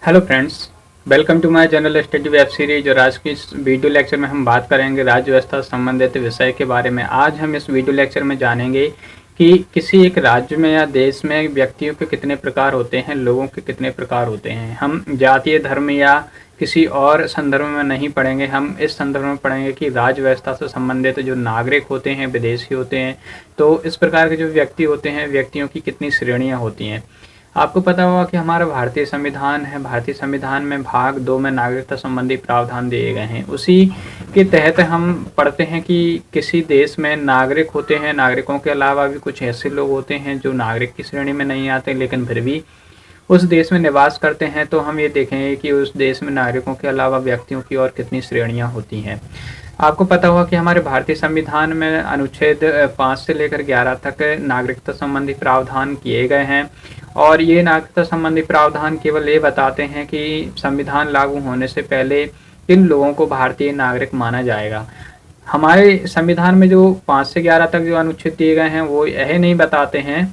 Hello friends, welcome to my general study web series. और आज की इस वीडियो लेक्चर में हम बात करेंगे राज्य व्यवस्था से संबंधित विषय के बारे में। आज हम इस वीडियो लेक्चर में जानेंगे कि किसी एक राज्य में या देश में व्यक्तियों के कितने प्रकार होते हैं, लोगों के कितने प्रकार होते हैं। हम जातीय, धर्म या किसी और संदर्भ में नहीं पढ़ेंगे, हम इस संदर्भ में पढ़ेंगे कि राज्य व्यवस्था से संबंधित जो नागरिक होते हैं, विदेशी होते हैं, तो इस प्रकार के जो व्यक्ति होते हैं, व्यक्तियों की कितनी श्रेणियाँ होती हैं। आपको पता होगा कि हमारा भारतीय संविधान है। भारतीय संविधान में भाग 2 में नागरिकता संबंधी प्रावधान दिए गए हैं। उसी के तहत हम पढ़ते हैं कि किसी देश में नागरिक होते हैं, नागरिकों के अलावा भी कुछ ऐसे लोग होते हैं जो नागरिक की श्रेणी में नहीं आते लेकिन फिर भी उस देश में निवास करते हैं। तो हम ये देखेंगे कि उस देश में नागरिकों के अलावा व्यक्तियों की और कितनी श्रेणियाँ होती हैं। आपको पता होगा कि हमारे भारतीय संविधान में अनुच्छेद 5 से लेकर 11 तक नागरिकता संबंधी प्रावधान किए गए हैं। और ये नागरिकता संबंधी प्रावधान केवल ये बताते हैं कि संविधान लागू होने से पहले किन लोगों को भारतीय नागरिक माना जाएगा। हमारे संविधान में जो 5 से 11 तक जो अनुच्छेद दिए गए हैं वो यह नहीं बताते हैं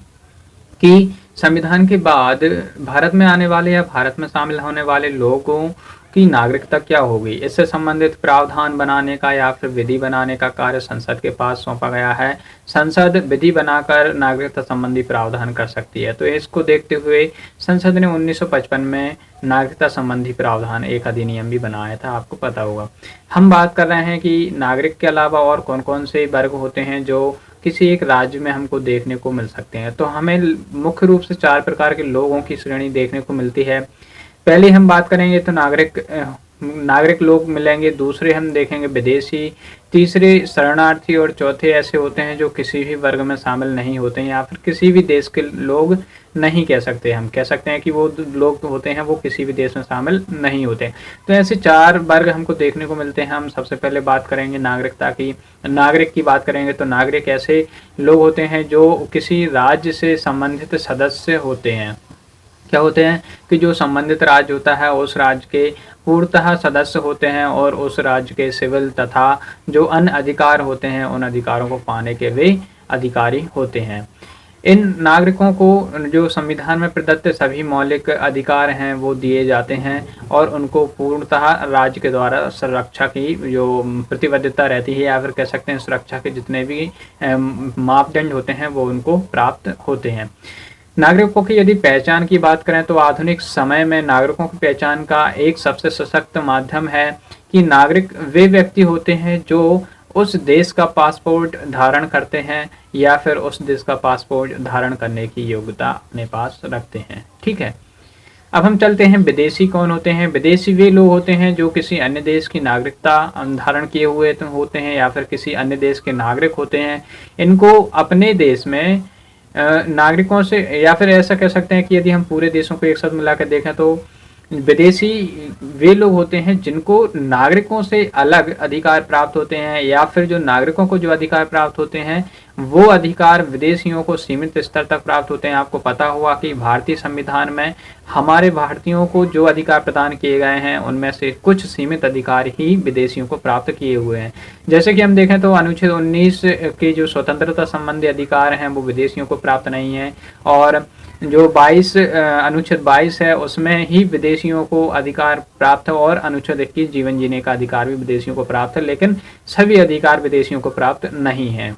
कि संविधान के बाद भारत में आने वाले या भारत में शामिल होने वाले लोगों की नागरिकता क्या होगी। इससे संबंधित प्रावधान बनाने का या फिर विधि बनाने का कार्य संसद के पास सौंपा गया है। संसद विधि बनाकर नागरिकता संबंधी प्रावधान कर सकती है। तो इसको देखते हुए संसद ने 1955 में नागरिकता संबंधी प्रावधान एक अधिनियम भी बनाया था, आपको पता होगा। हम बात कर रहे हैं कि नागरिक के अलावा और कौन कौन से वर्ग होते हैं जो किसी एक राज्य में हमको देखने को मिल सकते हैं। तो हमें मुख्य रूप से 4 प्रकार के लोगों की श्रेणी देखने को मिलती है। पहले हम बात करेंगे तो नागरिक लोग मिलेंगे, दूसरे हम देखेंगे विदेशी, तीसरे शरणार्थी और चौथे ऐसे होते हैं जो किसी भी वर्ग में शामिल नहीं होते हैं या फिर किसी भी देश के लोग नहीं कह सकते। हम कह सकते हैं कि वो लोग होते हैं वो किसी भी देश में शामिल नहीं होते। तो ऐसे 4 वर्ग हमको देखने को मिलते हैं। हम सबसे पहले बात करेंगे नागरिकता की। नागरिक की बात करेंगे तो नागरिक ऐसे लोग होते हैं जो किसी राज्य से संबंधित सदस्य होते हैं। क्या होते हैं कि जो संबंधित राज्य होता है उस राज्य के पूर्णतः सदस्य होते हैं और उस राज्य के सिविल तथा जो अन्य अधिकार होते हैं उन अधिकारों को पाने के वे अधिकारी होते हैं। इन नागरिकों को जो संविधान में प्रदत्त सभी मौलिक अधिकार हैं वो दिए जाते हैं और उनको पूर्णतः राज्य के द्वारा सुरक्षा की जो प्रतिबद्धता रहती है या फिर कह सकते हैं सुरक्षा के जितने भी मापदंड होते हैं वो उनको प्राप्त होते हैं। नागरिकों की यदि पहचान की बात करें तो आधुनिक समय में नागरिकों की पहचान का एक सबसे सशक्त माध्यम है कि नागरिक वे व्यक्ति होते हैं जो उस देश का पासपोर्ट धारण करते हैं या फिर उस देश का पासपोर्ट धारण करने की योग्यता अपने पास रखते हैं। ठीक है, अब हम चलते हैं विदेशी कौन होते हैं। विदेशी वे लोग होते हैं जो किसी अन्य देश की नागरिकता धारण किए हुए होते हैं या फिर किसी अन्य देश के नागरिक होते हैं। इनको अपने देश में नागरिकों से या फिर ऐसा कह सकते हैं कि यदि हम पूरे देशों को एक साथ मिलाकर देखें तो विदेशी वे लोग होते हैं जिनको नागरिकों से अलग अधिकार प्राप्त होते हैं या फिर जो नागरिकों को जो अधिकार प्राप्त होते हैं वो अधिकार विदेशियों को सीमित स्तर तक प्राप्त होते हैं। आपको पता होगा कि भारतीय संविधान में हमारे भारतीयों को जो अधिकार प्रदान किए गए हैं उनमें से कुछ सीमित अधिकार ही विदेशियों को प्राप्त किए हुए हैं। जैसे कि हम देखें तो अनुच्छेद 19 के जो स्वतंत्रता संबंधी अधिकार हैं वो विदेशियों को प्राप्त नहीं है और जो अनुच्छेद 22 है उसमें ही विदेशियों को अधिकार प्राप्त है और अनुच्छेद 21 जीवन जीने का अधिकार भी विदेशियों को प्राप्त है, लेकिन सभी अधिकार विदेशियों को प्राप्त नहीं है।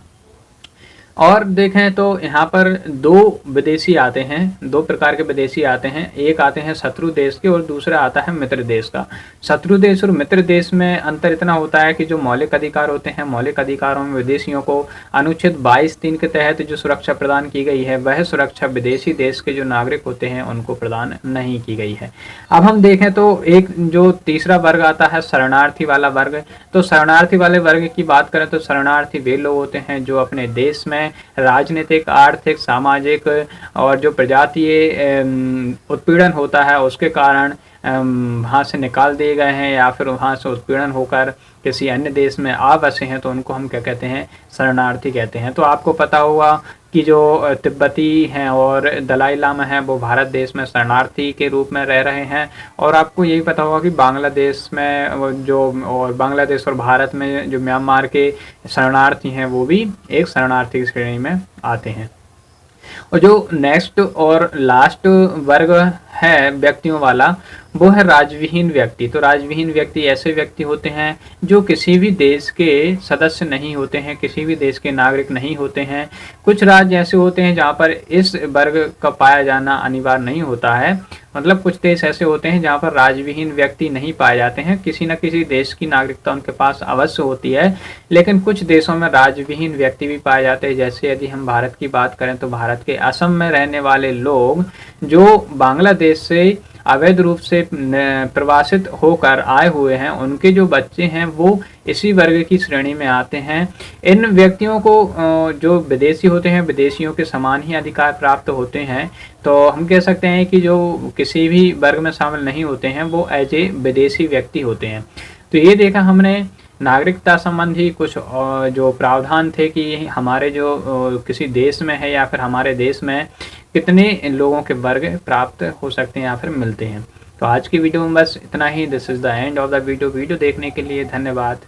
और देखें तो यहाँ पर 2 विदेशी आते हैं, 2 प्रकार के विदेशी आते हैं। एक आते हैं शत्रु देश के और दूसरा आता है मित्र देश का। शत्रु देश और मित्र देश में अंतर इतना होता है कि जो मौलिक अधिकार होते हैं, मौलिक अधिकारों में विदेशियों को अनुच्छेद 22(3) के तहत जो सुरक्षा प्रदान की गई है वह सुरक्षा विदेशी देश के जो नागरिक होते हैं उनको प्रदान नहीं की गई है। अब हम देखें तो एक जो तीसरा वर्ग आता है शरणार्थी वाला वर्ग। तो शरणार्थी वाले वर्ग की बात करें तो शरणार्थी वे लोग होते हैं जो अपने देश में राजनीतिक, आर्थिक, सामाजिक और जो प्रजातीय उत्पीड़न होता है उसके कारण वहाँ से निकाल दिए गए हैं या फिर वहाँ से उत्पीड़न होकर किसी अन्य देश में आ बसे हैं तो उनको हम क्या कहते हैं, शरणार्थी कहते हैं। तो आपको पता होगा कि जो तिब्बती हैं और दलाई लामा हैं वो भारत देश में शरणार्थी के रूप में रह रहे हैं। और आपको यही पता होगा कि बांग्लादेश में बांग्लादेश और भारत में जो म्यांमार के शरणार्थी हैं वो भी एक शरणार्थी की श्रेणी में आते हैं। और जो नेक्स्ट और लास्ट वर्ग है व्यक्तियों वाला वो है राजविहीन व्यक्ति। तो राजविहीन व्यक्ति ऐसे व्यक्ति होते हैं जो किसी भी देश के सदस्य नहीं होते हैं, किसी भी देश के नागरिक नहीं होते हैं। कुछ राज्य ऐसे होते हैं जहाँ पर इस वर्ग का पाया जाना अनिवार्य नहीं होता है, मतलब कुछ देश ऐसे होते हैं जहाँ पर राजविहीन व्यक्ति नहीं पाए जाते हैं, किसी न किसी देश की नागरिकता उनके पास अवश्य होती है। लेकिन कुछ देशों में राजविहीन व्यक्ति भी पाए जाते हैं। जैसे यदि हम भारत की बात करें तो भारत के असम में रहने वाले लोग जो बांग्लादेश से अवैध रूप से प्रवासित होकर आए हुए हैं, उनके जो बच्चे हैं वो इसी वर्ग की श्रेणी में आते हैं। इन व्यक्तियों को जो विदेशी होते हैं, विदेशियों के समान ही अधिकार प्राप्त होते हैं। तो हम कह सकते हैं कि जो किसी भी वर्ग में शामिल नहीं होते हैं वो एज ए विदेशी व्यक्ति होते हैं। तो ये देखा हमने नागरिकता संबंधी कुछ जो प्रावधान थे कि हमारे जो किसी देश में है या फिर हमारे देश में कितने लोगों के वर्ग प्राप्त हो सकते हैं या फिर मिलते हैं। तो आज की वीडियो में बस इतना ही। This is the end of the video. Video देखने के लिए धन्यवाद।